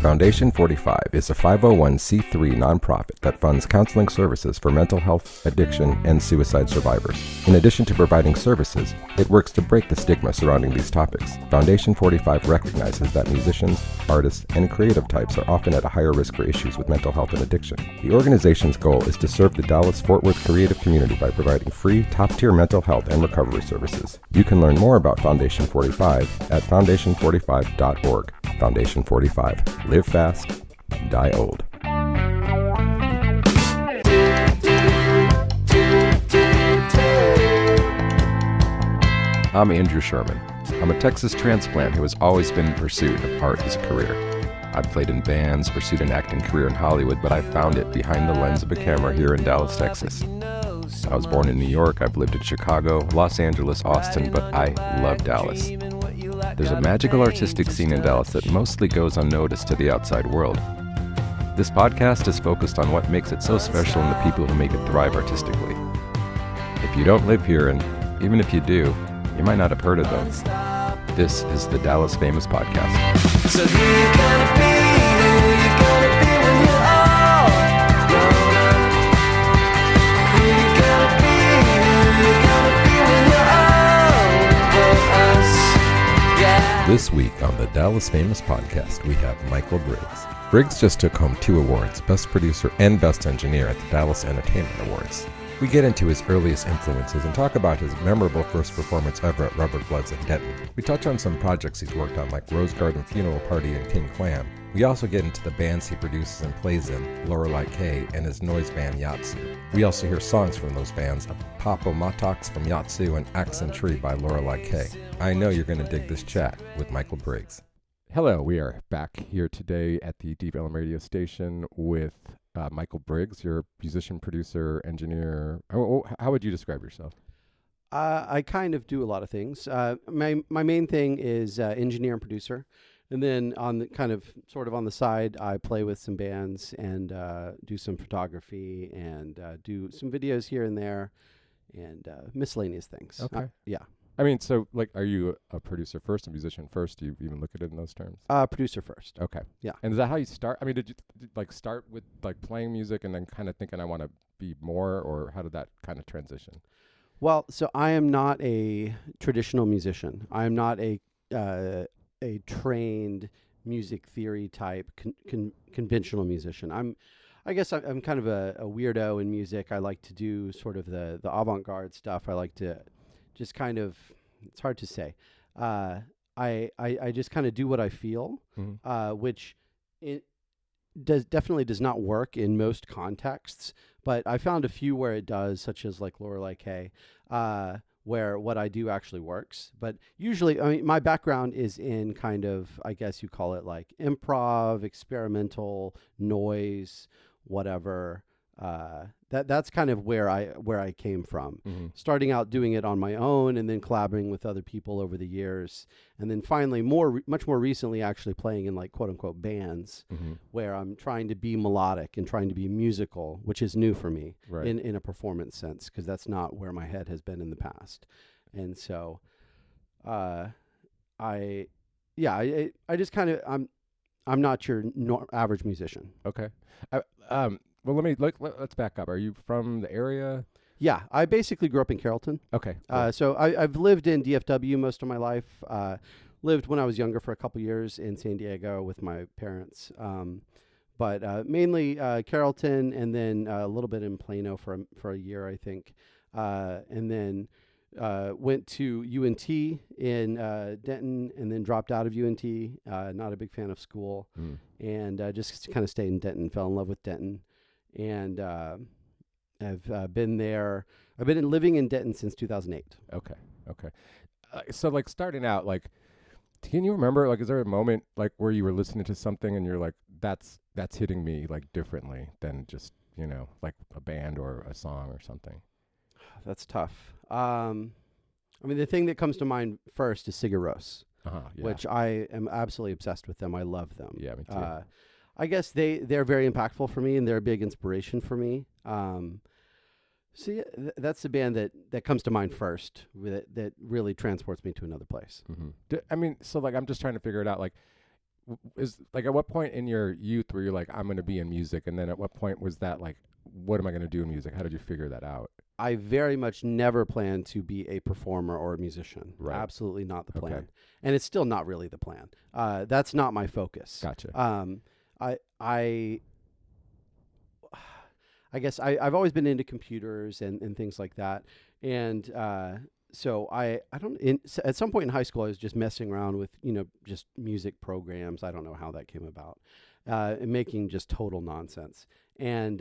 Foundation 45 is a 501c3 nonprofit that funds counseling services for mental health, addiction, and suicide survivors. In addition to providing services, it works to break the stigma surrounding these topics. Foundation 45 recognizes that musicians, artists, and creative types are often at a higher risk for issues with mental health and addiction. The organization's goal is to serve the Dallas-Fort Worth creative community by providing free, top-tier mental health and recovery services. You can learn more about Foundation 45 at foundation45.org. Foundation 45. Live fast, die old. I'm Andrew Sherman. I'm a Texas transplant who has always been in pursuit of art as a career. I've played in bands, pursued an acting career in Hollywood, but I found it behind the lens of a camera here in Dallas, Texas. I was born in New York, I've lived in Chicago, Los Angeles, Austin, but I love Dallas. There's a magical artistic scene in Dallas that mostly goes unnoticed to the outside world. This podcast is focused on what makes it so special and the people who make it thrive artistically. If you don't live here, and even if you do, you might not have heard of them. This is the Dallas Famous Podcast. So who you gonna be? Who you gonna be when you're all grown up? Who you gonna be? Who you gonna be when you're all for us? Yeah. This week on the Dallas Famous Podcast, we have Michael Briggs. Briggs just took home 2 awards, Best Producer and Best Engineer at the Dallas Entertainment Awards. We get into his earliest influences and talk about his memorable first performance ever at Rubber Bloods in Denton. We touch on some projects he's worked on like Rose Garden Funeral Party and King Clam. We also get into the bands he produces and plays in, Lorelei K and his noise band Yatsu. We also hear songs from those bands, Papa Matox from Yatsu and Axe and Tree by Lorelei K. I know you're going to dig this chat with Michael Briggs. Hello, we are back here today at the Deep Ellum radio station with Michael Briggs, your musician, producer, engineer. How would you describe yourself? I kind of do a lot of things. My main thing is engineer and producer, and then on the sort of on the side, I play with some bands and do some photography and do some videos here and there, and miscellaneous things. Okay. Yeah. I mean, so, like, are you a producer first, a musician first? Do you even look at it in those terms? Producer first. Okay. Yeah. And is that how you start? I mean, did you, start with, playing music and then kind of thinking I want to be more, or how did that kind of transition? Well, so I am not a traditional musician. I am not a trained music theory type conventional musician. I guess I'm kind of a weirdo in music. I like to do sort of the avant-garde stuff. I like to just kind of, it's hard to say. I just kind of do what I feel, which it definitely does not work in most contexts, but I found a few where it does, such as like Lorelei K, where what I do actually works. But usually, I mean, my background is in kind of, I guess you call it like improv, experimental, noise, whatever. That's kind of where I came from, starting out doing it on my own and then collaborating with other people over the years. And then finally much more recently, actually playing in like quote unquote bands where I'm trying to be melodic and trying to be musical, which is new for me in a performance sense, because that's not where my head has been in the past. And so, I just kind of, I'm not your average musician. Okay. Well, let's back up. Are you from the area? Yeah, I basically grew up in Carrollton. Okay. Cool. So I've lived in DFW most of my life. Lived when I was younger for a couple years in San Diego with my parents. But mainly Carrollton, and then a little bit in Plano for a year, I think. And then went to UNT in Denton, and then dropped out of UNT. Not a big fan of school, and just kind of stayed in Denton. Fell in love with Denton. And I've been there. I've been living in Denton since 2008. Okay. So, like, starting out, like, can you remember, like, is there a moment, like, where you were listening to something and you're like, that's hitting me, like, differently than just, like a band or a song or something? That's tough. I mean, the thing that comes to mind first is Sigur Rós, which I am absolutely obsessed with them. I love them. Yeah, me too. I guess they're very impactful for me, and they're a big inspiration for me. So yeah, that's the band that comes to mind first, that really transports me to another place. I mean, so like I'm just trying to figure it out. Like, is like, at what point in your youth were you like, I'm going to be in music? And then at what point was that like, what am I going to do in music? How did you figure that out? I very much never planned to be a performer or a musician. Right. Absolutely not the plan. Okay. And it's still not really the plan. That's not my focus. Gotcha. I guess I've always been into computers and things like that. And so at some point in high school, I was just messing around with, just music programs. I don't know how that came about, and making just total nonsense. And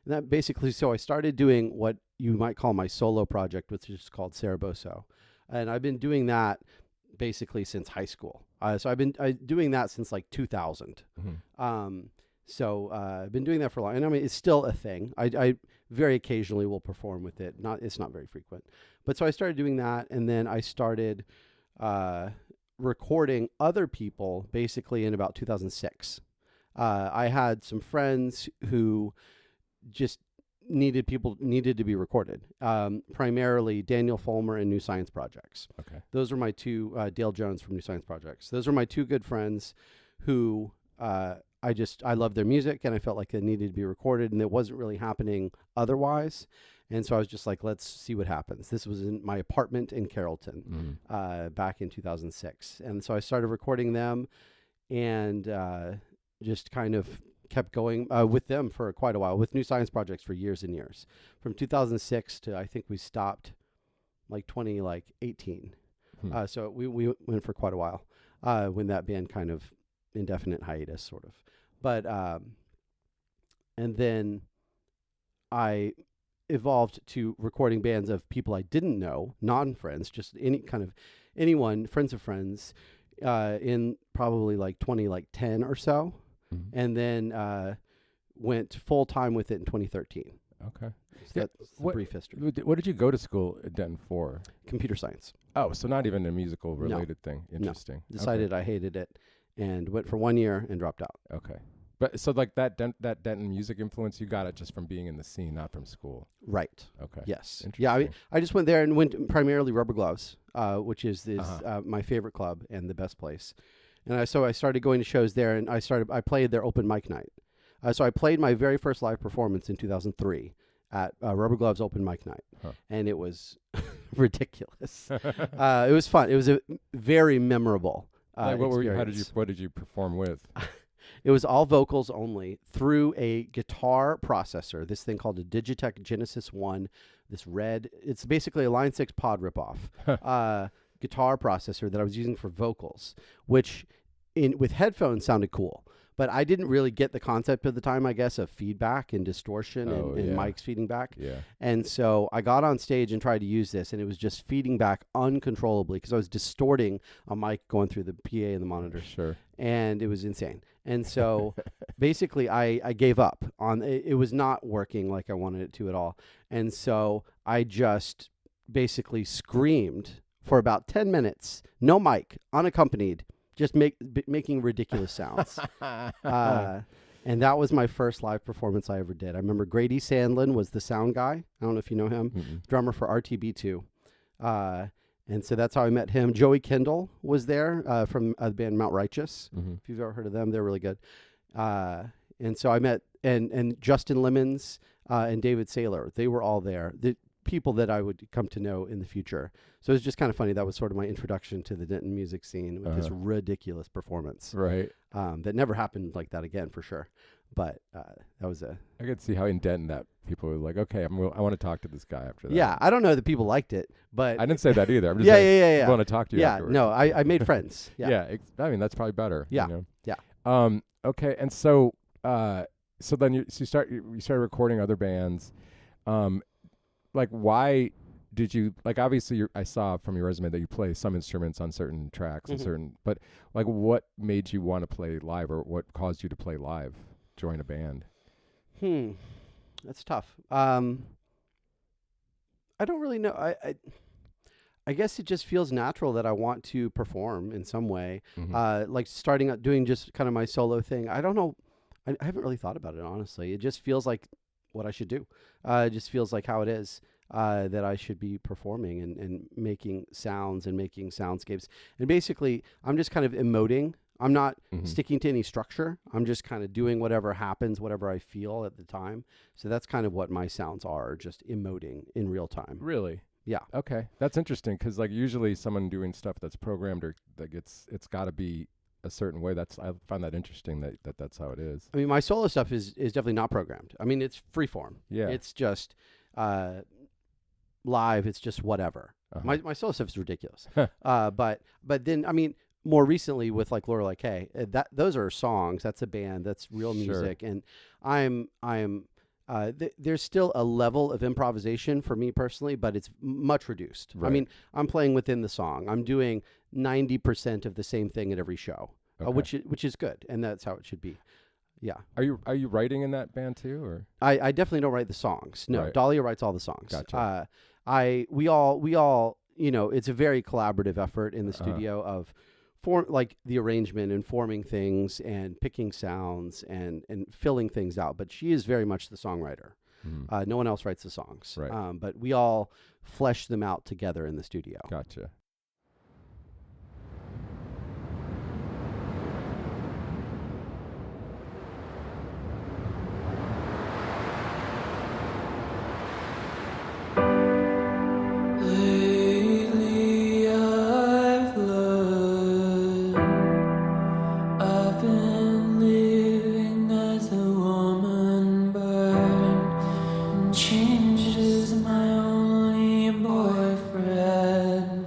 that basically, so I started doing what you might call my solo project, which is called Saraboso. And I've been doing that basically since high school. So I've been doing that since like 2000. Mm-hmm. So I've been doing that for a long, and I mean, it's still a thing. I very occasionally will perform with it. It's not very frequent. But so I started doing that, and then I started recording other people basically in about 2006. I had some friends who just needed to be recorded. Primarily Daniel Fulmer and New Science Projects. Okay. Those were my two, Dale Jones from New Science Projects. Those were my two good friends who I loved their music, and I felt like they needed to be recorded, and it wasn't really happening otherwise. And so I was just like, let's see what happens. This was in my apartment in Carrollton back in 2006. And so I started recording them, and just kind of kept going with them for quite a while, with New Science Projects for years and years. From 2006 to, I think we stopped like 2018. So we went for quite a while when that band kind of indefinite hiatus sort of. But and then I evolved to recording bands of people I didn't know, non-friends, just anyone, friends of friends, in probably like 2010 or so. Mm-hmm. And then went full time with it in 2013. Okay. So that's the brief history. What did you go to school at Denton for? Computer science. Oh, so not even a musical related thing. Interesting. No. Decided I hated it and went for 1 year and dropped out. Okay. But so like that Denton music influence, you got it just from being in the scene, not from school. Right. Okay. Yes. Yeah. I just went there and went primarily Rubber Gloves, which is my favorite club and the best place. And so I started going to shows there, and I played their open mic night. So I played my very first live performance in 2003 at Rubber Gloves open mic night, and it was ridiculous. It was fun. It was a very memorable experience. What did you perform with? It was all vocals only through a guitar processor, this thing called a Digitech Genesis 1, it's basically a Line 6 pod ripoff guitar processor that I was using for vocals, which with headphones sounded cool. But I didn't really get the concept at the time, I guess, of feedback and distortion and mics feeding back. Yeah. And so I got on stage and tried to use this, and it was just feeding back uncontrollably because I was distorting a mic going through the PA and the monitor. Sure. And it was insane. And so basically I gave up on it. It was not working like I wanted it to at all. And so I just basically screamed for about 10 minutes, no mic, unaccompanied, just making ridiculous sounds. And that was my first live performance I ever did. I remember Grady Sandlin was the sound guy. I don't know if you know him. Mm-mm. Drummer for RTB2. And so that's how I met him. Joey Kendall was there from the band Mount Righteous. Mm-hmm. If you've ever heard of them, they're really good. And so I met, and Justin Lemons and David Saylor. They were all there. The people that I would come to know in the future. So it was just kind of funny. That was sort of my introduction to the Denton music scene with this ridiculous performance. Right. That never happened like that again, for sure. But that was I could see how in Denton that people were like, okay, I want to talk to this guy after that. Yeah, I don't know that people liked it, but I didn't say that either. I'm just saying, I want to talk to you afterwards. No, I made friends. Yeah. I mean, that's probably better. Yeah. You know? Yeah. Okay, and so then you started recording other bands. Like, why did you, like, obviously I saw from your resume that you play some instruments on certain tracks and but like, what made you want to play live, or what caused you to play live, join a band? That's tough. I don't really know. I guess it just feels natural that I want to perform in some way. Like starting out doing just kind of my solo thing. I don't know. I haven't really thought about it, honestly. It just feels like what I should do. It just feels like how it is that I should be performing and making sounds and making soundscapes. And basically, I'm just kind of emoting I'm not sticking to any structure. I'm just kind of doing whatever happens, whatever I feel at the time. So that's kind of what my sounds are, just emoting in real time. Really? Yeah. Okay. That's interesting because like usually someone doing stuff that's programmed or that it's got to be a certain way. I find that interesting that's how it is. I mean, my solo stuff is definitely not programmed. I mean, it's freeform. Yeah. It's just live. It's just whatever. My solo stuff is ridiculous. But then, I mean, more recently with like Lorelei K, those are songs. That's a band. That's real music. Sure. And there's still a level of improvisation for me personally, but it's much reduced. Right. I mean, I'm playing within the song. I'm doing 90% of the same thing at every show, which is good, and that's how it should be. Yeah. Are you writing in that band too, or? I definitely don't write the songs. No, Right. Dahlia writes all the songs. Gotcha. We all, it's a very collaborative effort in the studio of like the arrangement and forming things and picking sounds and filling things out. But she is very much the songwriter. No one else writes the songs. Right. But we all flesh them out together in the studio. Gotcha. Lately I've learned I've been living as a woman bird, and change is my only boyfriend.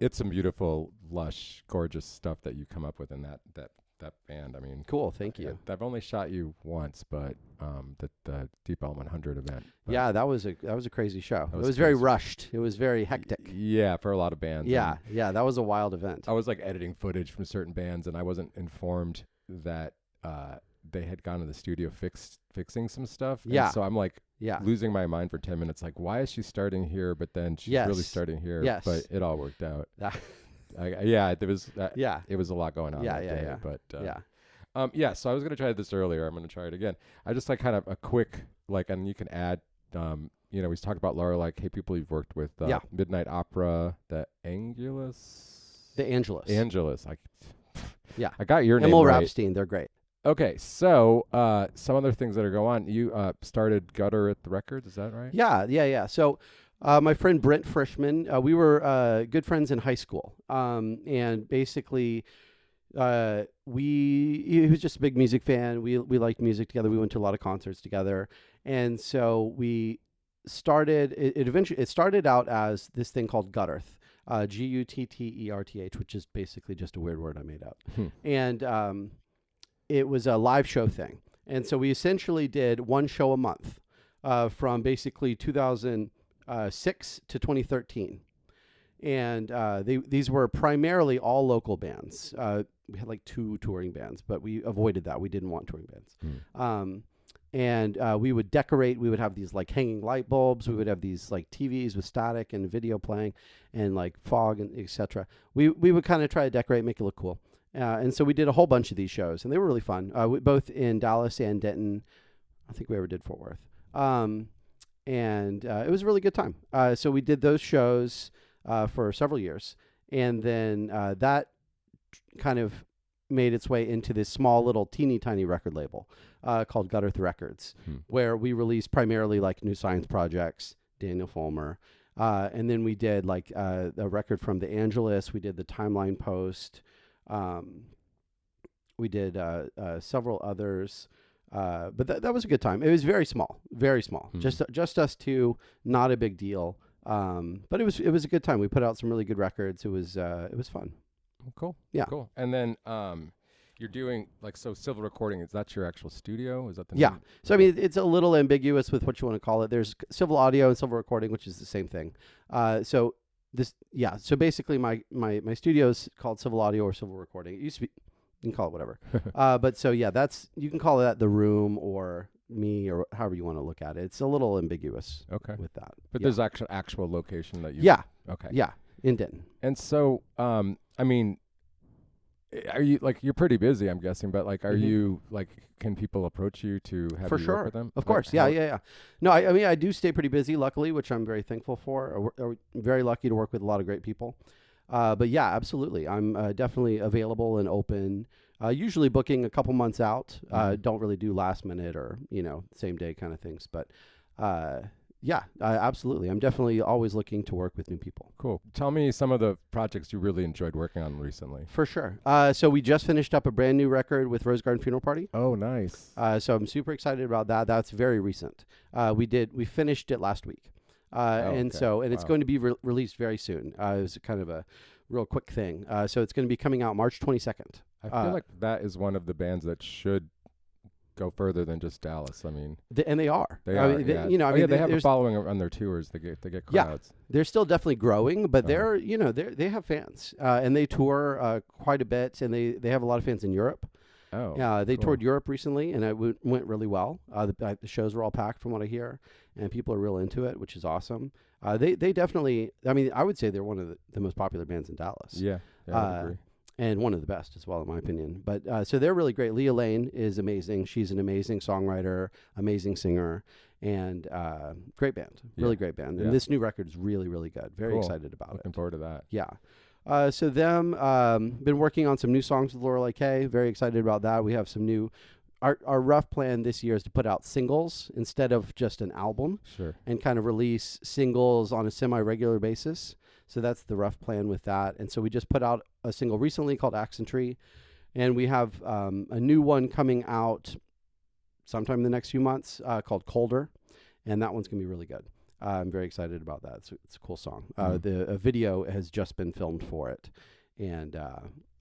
it's some beautiful, lush, gorgeous stuff that you come up with in that band. I mean, Cool. Thank you. I've only shot you once, but the Deep Elm 100 event. But Yeah, that was a crazy show. It was was very crazy. rushed. It was very hectic. Yeah, for a lot of bands. Yeah, And yeah, that was a wild event. I was like editing footage from certain bands, and I wasn't informed that they had gone to the studio fixing some stuff. Yeah. And so I'm like Yeah. losing my mind for 10 minutes. Like, why is she starting here? But then she's really Yes. starting here. Yes. But it all worked out. Yeah. There was. Yeah. It was a lot going on. Yeah, that yeah, day, yeah. But Yeah. So I was gonna try this earlier. I'm gonna try it again. I just like kind of a quick and you can add. We talked about Laura. Like, hey, people you've worked with. Yeah. Midnight Opera, the Angelus. The Angelus. Angelus. Yeah. I got your name Emil right. Rapstein, they're great. Okay, so some other things that are going on. You started Gutter at the Records, is that right? Yeah. So my friend Brent Frischman, we were good friends in high school. And basically he was just a big music fan. We liked music together. We went to a lot of concerts together. And so we started it started out as this thing called Gutterth. Gutterth, which is basically just a weird word I made up. And it was a live show thing. And so we essentially did one show a month from basically 2006 to 2013. And these were primarily all local bands. We had like 2 touring bands, but we avoided that. We didn't want touring bands. And we would decorate. We would have these like hanging light bulbs. We would have these like TVs with static and video playing and like fog and etc. We would kind of try to decorate, make it look cool. And so we did a whole bunch of these shows, and they were really fun, both in Dallas and Denton. I think we ever did Fort Worth. And it was a really good time. So we did those shows for several years. And then that kind of made its way into this small little teeny tiny record label called Gutterth Records, where we released primarily like New Science projects, Daniel Fulmer. And then we did like a record from the Angelus. We did the Timeline Post. We did several others, but that was a good time. It was very small, just us two, not a big deal. But it was a good time. We put out some really good records. It was fun. Cool. Yeah. Cool. And then you're doing Civil Recording. Is that your actual studio? Is that the Yeah. name? So I mean, it's a little ambiguous with what you want to call it. There's Civil Audio and Civil Recording, which is the same thing. So basically my studio is called Civil Audio or Civil Recording. It used to be, you can call it whatever. But so yeah, you can call that the room or me or however you want to look at it. It's a little ambiguous with that. But there's actual location that you... Yeah. Okay. Yeah, in Denton. And so, I mean, are you, you're pretty busy, I'm guessing, but are you, can people approach you to have For you sure. work with them? Of course. Yeah. No, I mean, I do stay pretty busy, luckily, which I'm very thankful for. I'm very lucky to work with a lot of great people. But yeah, absolutely. I'm definitely available and open, usually booking a couple months out. Don't really do last minute or, same day kind of things. But yeah, absolutely. I'm definitely always looking to work with new people. Cool. Tell me some of the projects you really enjoyed working on recently. For sure. So we just finished up a brand new record with Rose Garden Funeral Party. Oh, nice. So I'm super excited about that. That's very recent. We finished it last week. It's going to be released very soon. It was kind of a real quick thing. So it's going to be coming out March 22nd. I feel like that is one of the bands that should go further than just Dallas. I mean, and they are. They are. They have a following on their tours. They get crowds. Yeah, they're still definitely growing, but they have fans, and they tour quite a bit, and they have a lot of fans in Europe. Oh, yeah, they cool. toured Europe recently, and it went really well. The shows were all packed, from what I hear, and people are real into it, which is awesome. They definitely. I mean, I would say they're one of the most popular bands in Dallas. Yeah, I agree. And one of the best as well, in my opinion. But so they're really great. Leah Lane is amazing. She's an amazing songwriter, amazing singer, and great band. Really great band. And this new record is really, really good. Very excited about it. Looking forward to that. Yeah. So them, been working on some new songs with Lorelei K. Very excited about that. We have some new... Our rough plan this year is to put out singles instead of just an album. Sure. And kind of release singles on a semi-regular basis. So that's the rough plan with that. And so we just put out a single recently called Accent Tree. And we have a new one coming out sometime in the next few months called Colder. And that one's going to be really good. I'm very excited about that. It's a cool song. The video has just been filmed for it, and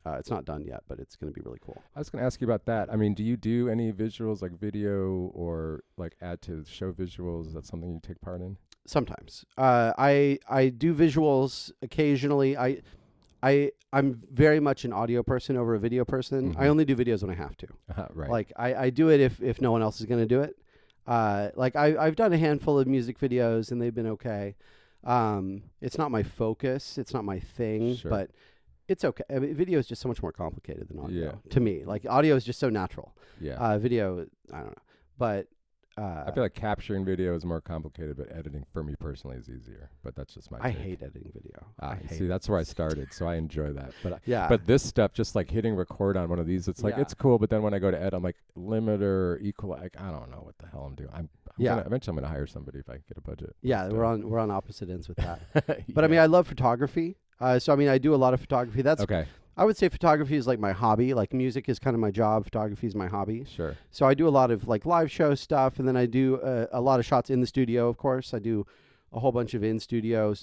it's not done yet, but it's going to be really cool. I was going to ask you about that. I mean, do you do any visuals, like video or like add to show visuals? Is that something you take part in? Sometimes. I do visuals occasionally. I'm very much an audio person over a video person. I only do videos when I have to. Right. Like I do it if no one else is going to do it. Like I've done a handful of music videos and they've been okay. It's not my focus. It's not my thing, Sure. but it's okay. I mean, video is just so much more complicated than audio Yeah. to me. Like audio is just so natural. Yeah. Video, I don't know, but I feel like capturing video is more complicated, but editing for me personally is easier. But that's just my I take. hate editing video. See, that's where I started, so I enjoy that. But Yeah. but this stuff, just like hitting record on one of these, it's like Yeah. it's cool. But then when I go to edit, I'm like limiter, equal. Like I don't know what the hell I'm doing. Eventually I'm gonna hire somebody if I get a budget. Yeah, But, we're on opposite ends with that. But yeah. I mean, I love photography. So I mean, I do a lot of photography. That's Okay, I would say photography is like my hobby. Like music is kind of my job. Photography is my hobby. sure. So I do a lot of like live show stuff, and then I do a lot of shots in the studio. Of course, I do a whole bunch of in studio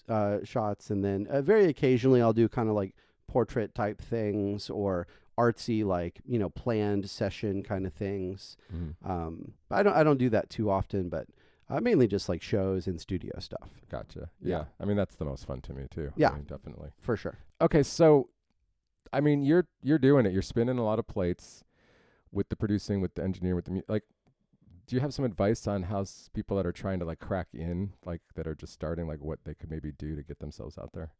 shots, and then very occasionally I'll do kind of like portrait type things or artsy, like planned session kind of things. I don't do that too often, but mainly just like shows and studio stuff Gotcha. Yeah. Yeah. I mean, that's the most fun to me too. Yeah. I mean, definitely. for sure. Okay, so I mean, you're doing it. You're spinning a lot of plates with the producing, with the engineering, with the like. Do you have some advice on how people that are trying to like crack in, like that are just starting, like what they could maybe do to get themselves out there?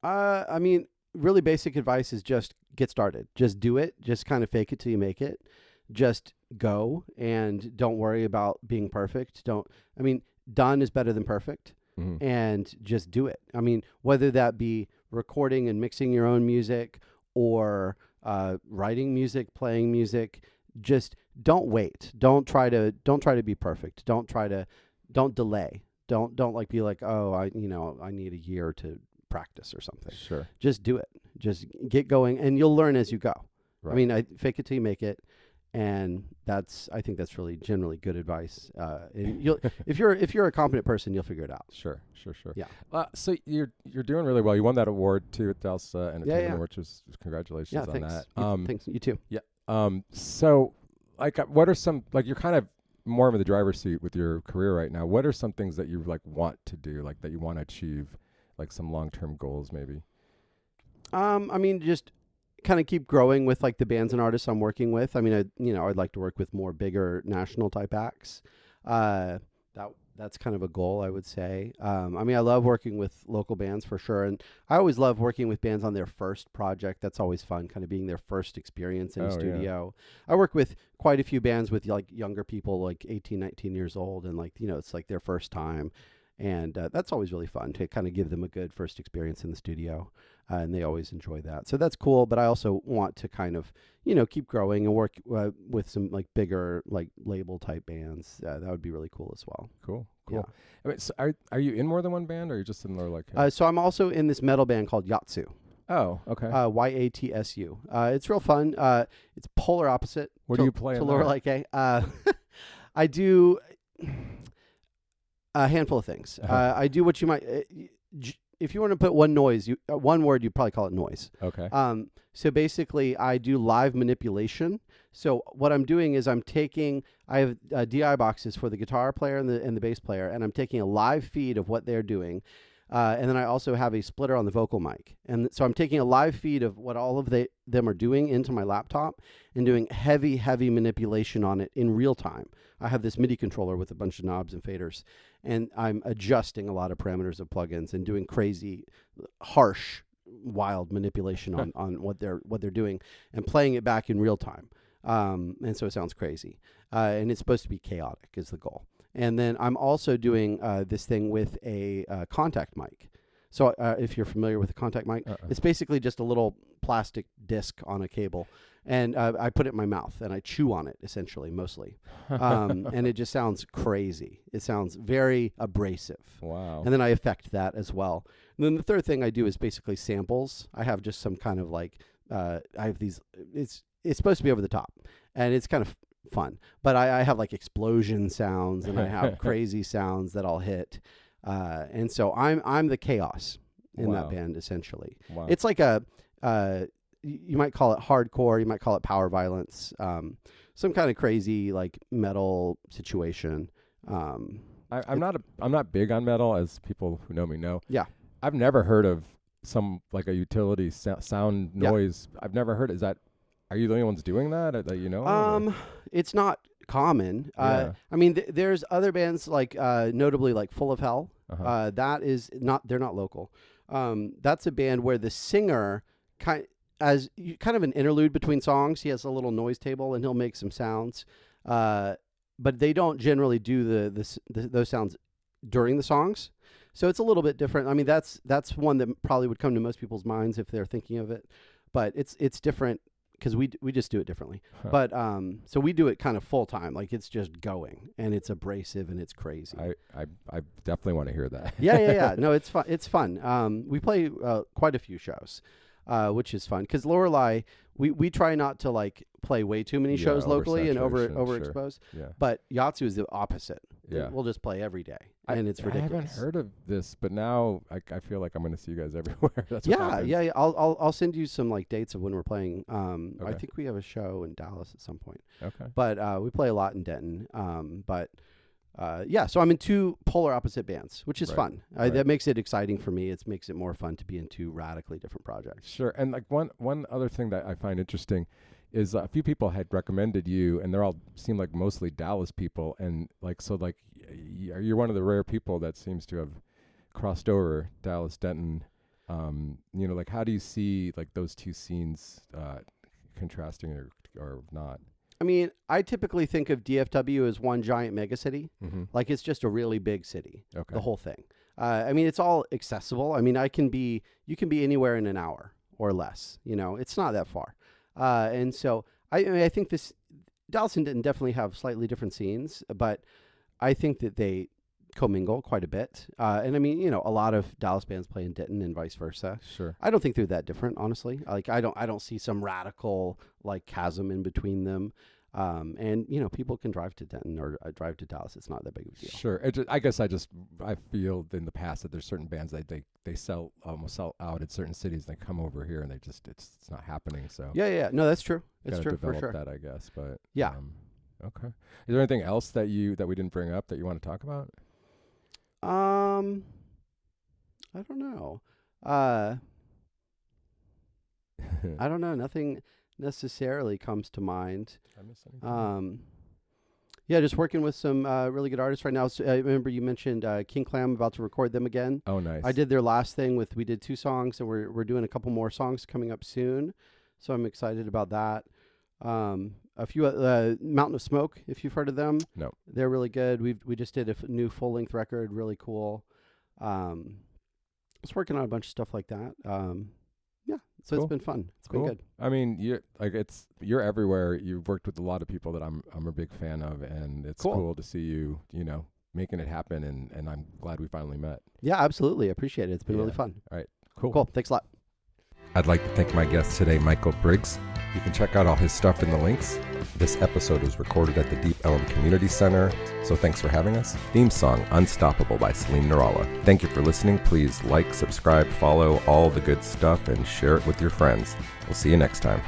I mean, really basic advice is just get started. Just do it. Just kind of fake it till you make it. Just go and don't worry about being perfect. Done is better than perfect. And just do it. I mean, whether that be recording and mixing your own music or writing music, playing music, just don't wait. Don't try to be perfect. Don't delay. Don't like be like, oh, I need a year to practice or something. Sure. Just do it. Just get going, and you'll learn as you go. Right. I mean, I fake it till you make it. And I think that's really generally good advice. And if you're a competent person, you'll figure it out. Sure. Yeah. So you're doing really well. You won that award too at Delsa Entertainment, yeah. which was congratulations Yeah, on thanks. that. Thanks. You too. So like, what are some, like, you're kind of more of the driver's seat with your career right now. What are some things that you like want to do, like that you want to achieve, like some long-term goals maybe? I mean, just kind of keep growing with like the bands and artists I'm working with. I mean, I'd like to work with more bigger national type acts. That's kind of a goal, I would say. I mean, I love working with local bands for sure. And I always love working with bands on their first project. That's always fun, kind of being their first experience in a studio. I work with quite a few bands with like younger people, like 18, 19 years old. And like, it's like their first time. And that's always really fun to kind of give them a good first experience in the studio. And they always enjoy that. So that's cool. But I also want to kind of, keep growing and work with some like bigger, like label type bands. That would be really cool as well. Cool. Yeah. I mean, so are you in more than one band, or are you just in more like? So I'm also in this metal band called Yatsu. Oh, okay. YATSU. It's real fun. It's polar opposite. What do you play to in Laura that? Like I do a handful of things. I do what you might. If you want to put one word, you'd probably call it noise. Okay. So basically, I do live manipulation. So what I'm doing is I have DI boxes for the guitar player and the bass player, and I'm taking a live feed of what they're doing. And then I also have a splitter on the vocal mic. And so I'm taking a live feed of what all of them are doing into my laptop and doing heavy, heavy manipulation on it in real time. I have this MIDI controller with a bunch of knobs and faders, and I'm adjusting a lot of parameters of plugins and doing crazy, harsh, wild manipulation on what they're doing and playing it back in real time. And so it sounds crazy. And it's supposed to be chaotic is the goal. And then I'm also doing this thing with a contact mic. So if you're familiar with a contact mic, it's basically just a little plastic disc on a cable. And I put it in my mouth and I chew on it, essentially, mostly. And it just sounds crazy. It sounds very abrasive. Wow. And then I affect that as well. And then the third thing I do is basically samples. I have just some kind of like, I have these, it's supposed to be over the top. And it's kind of fun. But I have like explosion sounds and I have crazy sounds that I'll hit. And so I'm the chaos in that band, essentially. Wow. It's like you might call it hardcore, you might call it power violence, some kind of crazy like metal situation. I'm not big on metal, as people who know me know. Yeah. I've never heard of some like a utility sound noise. I've never heard. Are you the only ones doing that you know? It's not common. Yeah. I mean, there's other bands like notably like Full of Hell. Uh-huh. That is they're not local. That's a band where the singer kind of an interlude between songs. He has a little noise table and he'll make some sounds. But they don't generally do those sounds during the songs. So it's a little bit different. I mean, that's one that probably would come to most people's minds if they're thinking of it. But it's different because we just do it differently. Huh. But so we do it kind of full time. Like it's just going and it's abrasive and it's crazy. I definitely want to hear that. Yeah. No, it's fun. It's fun. We play quite a few shows, which is fun because Lorelei, we try not to like play way too many shows locally and overexpose. Sure. Yeah. But Yatsu is the opposite. Yeah. We'll just play every day, and it's ridiculous. I haven't heard of this, but now I feel like I'm going to see you guys everywhere. That's what happens. Yeah. I'll send you some like dates of when we're playing. I Okay. think we have a show in Dallas at some point. Okay. But we play a lot in Denton. So I'm in two polar opposite bands, which is fun. That makes it exciting for me. It makes it more fun to be in two radically different projects. Sure. And like one other thing that I find interesting is a few people had recommended you, and they're all seem like mostly Dallas people, and like you're one of the rare people that seems to have crossed over Dallas, Denton. Like how do you see like those two scenes contrasting or not? I mean, I typically think of DFW as one giant megacity. Mm-hmm. Like it's just a really big city, Okay. the whole thing. I mean, it's all accessible. I mean, you can be anywhere in an hour or less, it's not that far. And so I think Dallas and Denton definitely have slightly different scenes, but I think that they commingle quite a bit. And I mean, a lot of Dallas bands play in Denton and vice versa. Sure. I don't think they're that different, honestly. Like I don't see some radical like chasm in between them. And people can drive to Denton or drive to Dallas. It's not that big of a deal. Sure. I feel in the past that there's certain bands that they sell out at certain cities. And they come over here and it's not happening. So Yeah. No, that's true. It's gotta true for develop sure. that, I guess. But Yeah. Okay. Is there anything else that we didn't bring up that you want to talk about? I don't know. I don't know. Nothing necessarily comes to mind. Did I miss anything? Just working with some really good artists right now. So, I remember you mentioned King Clam, about to record them again. Oh, nice. I did their last thing we did 2 songs, and we're doing a couple more songs coming up soon. So I'm excited about that. A few Mountain of Smoke, if you've heard of them. No. They're really good. We just did a new full-length record, really cool. Just working on a bunch of stuff like that. So Cool. It's been fun. It's Cool. been good. I mean, you're everywhere. You've worked with a lot of people that I'm a big fan of, and it's cool to see you, making it happen, and I'm glad we finally met. Yeah, absolutely. I appreciate it. It's been really fun. All right. Cool. Cool. Thanks a lot. I'd like to thank my guest today, Michael Briggs. You can check out all his stuff in the links. This episode was recorded at the Deep Ellum Community Center, so thanks for having us. Theme song, Unstoppable by Celine Narala. Thank you for listening. Please like, subscribe, follow, all the good stuff, and share it with your friends. We'll see you next time.